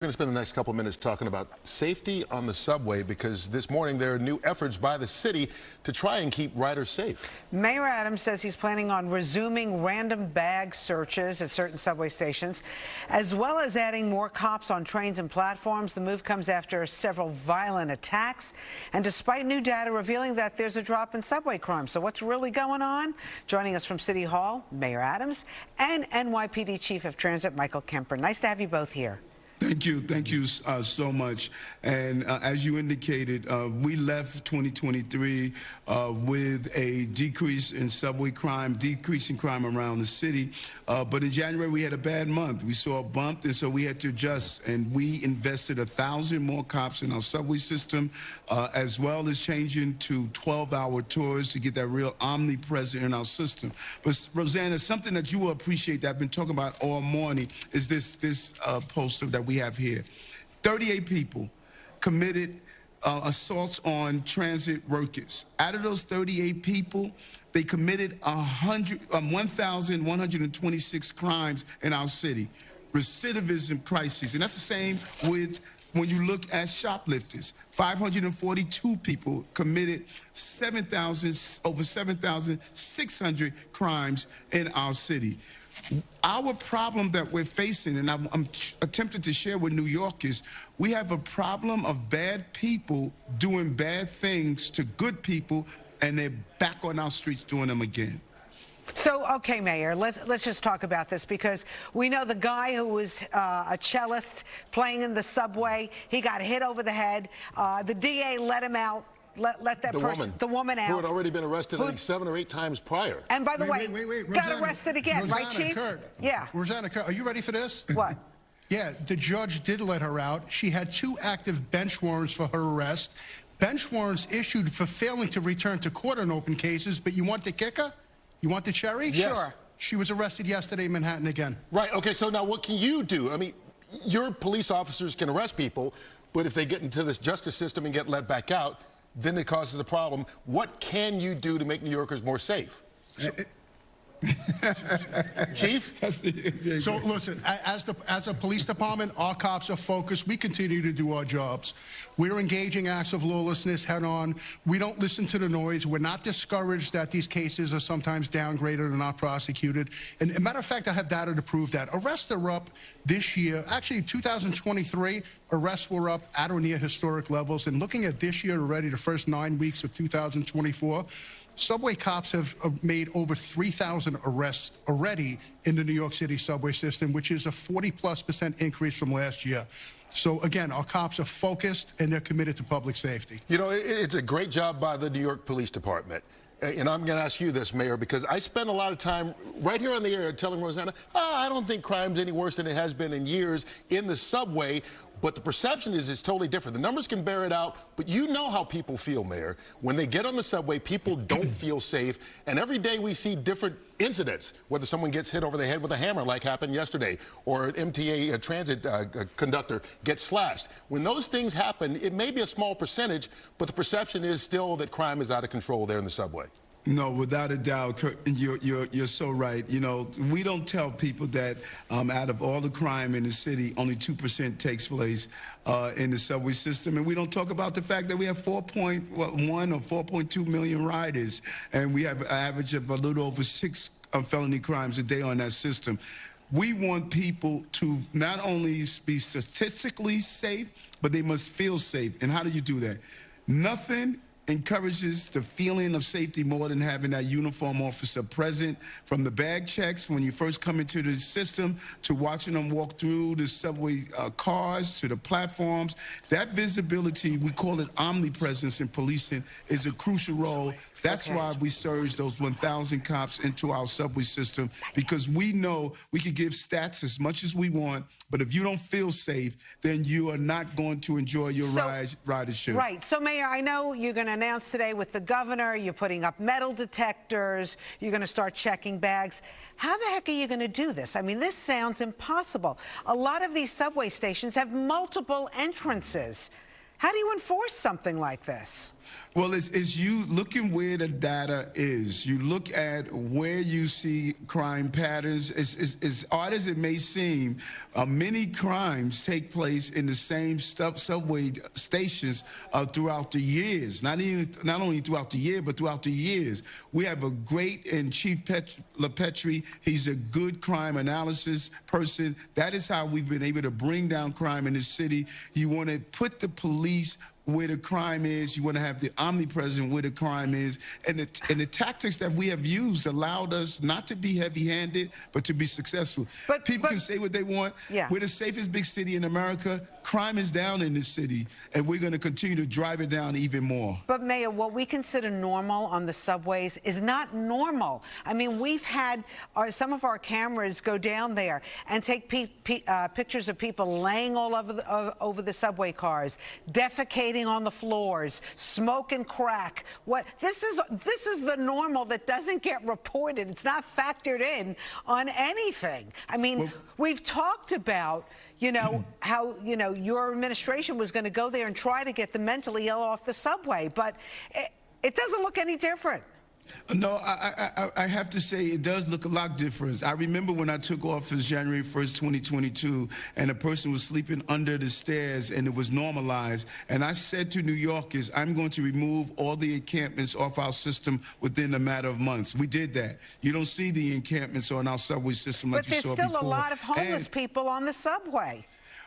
We're going to spend the next couple minutes talking about safety on the subway because this morning there are new efforts by the city to try and keep riders safe. Mayor Adams says he's planning on resuming random bag searches at certain subway stations, as well as adding more cops on trains and platforms. The move comes after several violent attacks, and despite new data revealing that there's a drop in subway crime. So what's really going on? Joining us from City Hall, Mayor Adams and NYPD Chief of Transit, Michael Kemper. Nice to have you both here. Thank you so much. And as you indicated, we left 2023 with a decrease in subway crime, decrease in crime around the city. But in January, we had a bad month. We saw a bump, and so we had to adjust. And we invested 1,000 more cops in our subway system, as well as changing to 12-hour tours to get that real omnipresent in our system. But Rosanna, something that you will appreciate that I've been talking about all morning is this poster that we have here. 38 people committed assaults on transit workers. Out of those 38 people, they committed 1,126 crimes in our city. Recidivism crises, and that's the same with when you look at shoplifters. 542 people committed over 7,600 crimes in our city. Our problem that we're facing, and I'm attempting to share with New Yorkers, we have a problem of bad people doing bad things to good people, and they're back on our streets doing them again. So, okay, Mayor, let's just talk about this, because we know the guy who was a cellist playing in the subway, he got hit over the head. The DA let him out. Let that the woman out. Who had already been arrested, I think, 7 or 8 times prior. And by the way, Rosanna, got arrested again, Rosanna, right, Chief? Yeah. Rosanna, are you ready for this? What? Yeah, the judge did let her out. She had 2 active bench warrants for her arrest. Bench warrants issued for failing to return to court on open cases, but you want the kicker? You want the cherry? Yes. Sure. She was arrested yesterday in Manhattan again. Right, okay, so now what can you do? I mean, your police officers can arrest people, but if they get into this justice system and get let back out, then it causes a problem. What can you do to make New Yorkers more safe? Chief? So listen, as a police department, our cops are focused. We continue to do our jobs. We're engaging acts of lawlessness head on. We don't listen to the noise. We're not discouraged that these cases are sometimes downgraded and not prosecuted. And as a matter of fact, I have data to prove that. Arrests are up this year. Actually, 2023, arrests were up at or near historic levels. And looking at this year already, the first 9 weeks of 2024, subway cops have made over 3,000 arrests already in the New York City subway system, which is a 40+% increase from last year. So again, our cops are focused and they're committed to public safety. You know, it's a great job by the New York Police Department. And I'm going to ask you this, Mayor, because I spend a lot of time right here on the air telling Rosanna, I don't think crime's any worse than it has been in years in the subway. But the perception is it's totally different. The numbers can bear it out, but you know how people feel, Mayor. When they get on the subway, people don't feel safe. And every day we see different incidents, whether someone gets hit over the head with a hammer like happened yesterday, or an MTA transit conductor gets slashed. When those things happen, it may be a small percentage, but the perception is still that crime is out of control there in the subway. No, without a doubt, you're so right. You know, we don't tell people that out of all the crime in the city, only 2% takes place in the subway system. And we don't talk about the fact that we have 4.1 or 4.2 million riders, and we have an average of a little over 6 felony crimes a day on that system. We want people to not only be statistically safe, but they must feel safe. And how do you do that? Nothing encourages the feeling of safety more than having that uniform officer present, from the bag checks when you first come into the system to watching them walk through the subway cars to the platforms. That visibility, we call it omnipresence in policing, is a crucial role. That's why we surge those 1,000 cops into our subway system, because we know we can give stats as much as we want, but if you don't feel safe, then you are not going to enjoy your ridership. Right. So, Mayor, I know you're going to announce today with the governor, you're putting up metal detectors, you're going to start checking bags. How the heck are you going to do this? I mean, this sounds impossible. A lot of these subway stations have multiple entrances. How do you enforce something like this? Well, it's you looking where the data is. You look at where you see crime patterns. As odd as it may seem, many crimes take place in the same subway stations throughout the years. Not only throughout the year, but throughout the years. We have a great Chief LaPetrie. He's a good crime analysis person. That is how we've been able to bring down crime in the city. You want to put the police where the crime is. You want to have the omnipresent where the crime is. And the tactics that we have used allowed us not to be heavy-handed, but to be successful. People can say what they want. Yeah. We're the safest big city in America. Crime is down in this city, and we're going to continue to drive it down even more. But, Mayor, what we consider normal on the subways is not normal. I mean, we've had some of our cameras go down there and take pictures of people laying all over the subway cars, defecating on the floors, smoking crack. This is the normal that doesn't get reported. It's not factored in on anything. I mean, we've talked about, you know, how, you know, your administration was going to go there and try to get the mentally ill off the subway, but it doesn't look any different. No, I have to say it does look a lot different. I remember when I took office January 1st, 2022, and a person was sleeping under the stairs and it was normalized. And I said to New Yorkers, I'm going to remove all the encampments off our system within a matter of months. We did that. You don't see the encampments on our subway system like you saw before. But there's still a lot of homeless people on the subway.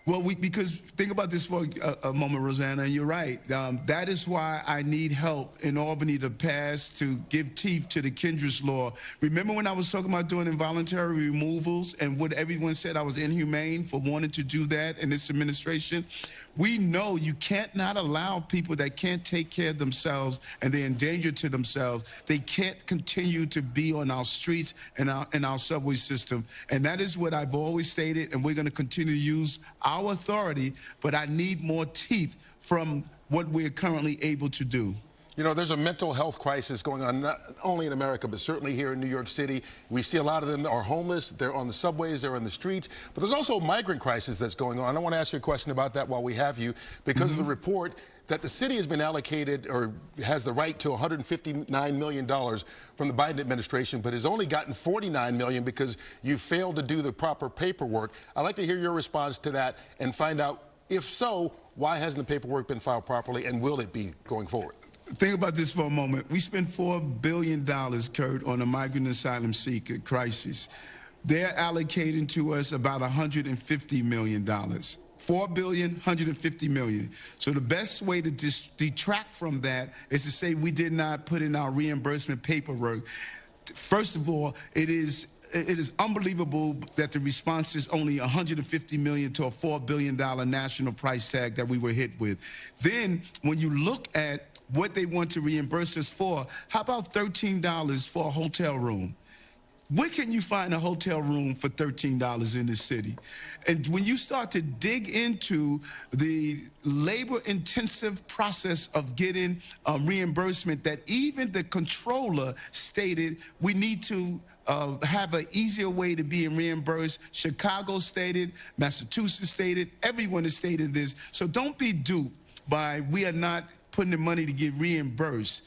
Well, because think about this for a moment, Rosanna, and you're right. That is why I need help in Albany to pass, to give teeth to the Kindred's law. Remember when I was talking about doing involuntary removals and what everyone said I was inhumane for wanting to do that in this administration? We know you can't not allow people that can't take care of themselves and they're in danger to themselves. They can't continue to be on our streets and our subway system. And that is what I've always stated, and we're going to continue to use our authority, but I need more teeth from what we're currently able to do. You know, there's a mental health crisis going on not only in America, but certainly here in New York City. We see a lot of them are homeless. They're on the subways, they're on the streets. But there's also a migrant crisis that's going on. I want to ask you a question about that while we have you, because of the report that the city has been allocated or has the right to $159 million from the Biden administration, but has only gotten $49 million because you failed to do the proper paperwork. I'd like to hear your response to that and find out, if so, why hasn't the paperwork been filed properly, and will it be going forward? Think about this for a moment. We spent $4 billion, Kurt, on a migrant asylum seeker crisis. They're allocating to us about $150 million. $4 billion, $150 million. So the best way to detract from that is to say we did not put in our reimbursement paperwork. First of all, it is unbelievable that the response is only $150 million to a $4 billion national price tag that we were hit with. Then, when you look at what they want to reimburse us for, how about $13 for a hotel room? Where can you find a hotel room for $13 in this city? And when you start to dig into the labor-intensive process of getting reimbursement, that even the controller stated we need to have an easier way to be reimbursed. Chicago stated, Massachusetts stated, everyone has stated this. So don't be duped by we are not putting the money to get reimbursed.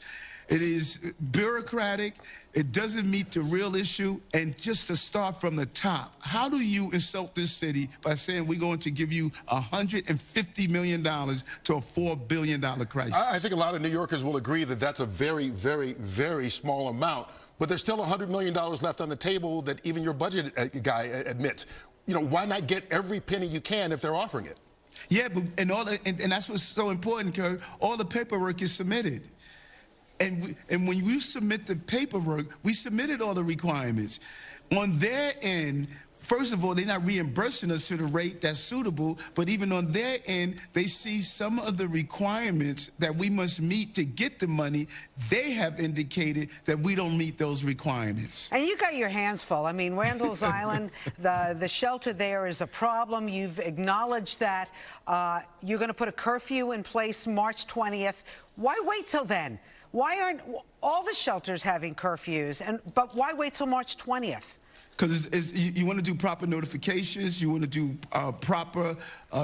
It is bureaucratic. It doesn't meet the real issue. And just to start from the top, how do you insult this city by saying we're going to give you $150 million to a $4 billion crisis? I think a lot of New Yorkers will agree that that's a very, very, very small amount. But there's still $100 million left on the table that even your budget guy admits. You know, why not get every penny you can if they're offering it? Yeah, but and that's what's so important, Kurt. All the paperwork is submitted. And when you submit the paperwork, we submitted all the requirements. On their end, first of all, they're not reimbursing us to the rate that's suitable, but even on their end, they see some of the requirements that we must meet to get the money. They have indicated that we don't meet those requirements. And you got your hands full. I mean, Randall's Island, the shelter there is a problem. You've acknowledged that. You're going to put a curfew in place March 20th. Why wait till then? Why aren't all the shelters having curfews? But why wait till March 20th? Because you want to do proper notifications, you want to do proper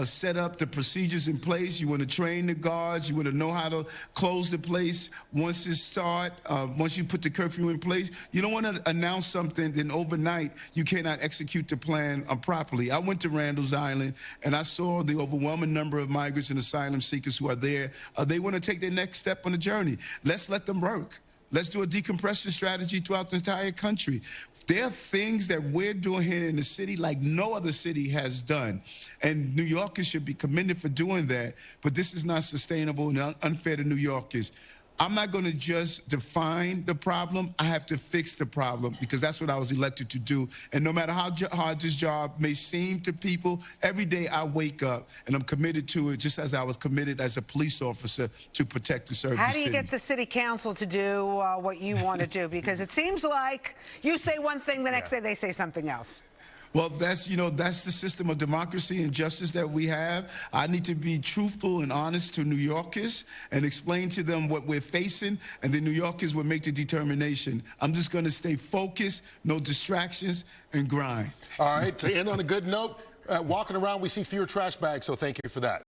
set up the procedures in place, you want to train the guards, you want to know how to close the place once it starts, once you put the curfew in place. You don't want to announce something, then overnight you cannot execute the plan properly. I went to Randall's Island and I saw the overwhelming number of migrants and asylum seekers who are there. They want to take their next step on the journey. Let's let them work. Let's do a decompression strategy throughout the entire country. There are things that we're doing here in the city like no other city has done. And New Yorkers should be commended for doing that. But this is not sustainable and unfair to New Yorkers. I'm not going to just define the problem. I have to fix the problem because that's what I was elected to do. And no matter how hard this job may seem to people, every day I wake up and I'm committed to it just as I was committed as a police officer to protect and serve the city. How do you get the city council to do what you want to do? Because it seems like you say one thing, the next day they say something else. Well, that's the system of democracy and justice that we have. I need to be truthful and honest to New Yorkers and explain to them what we're facing, and the New Yorkers will make the determination. I'm just going to stay focused, no distractions, and grind. All right, to end on a good note, walking around, we see fewer trash bags, so thank you for that.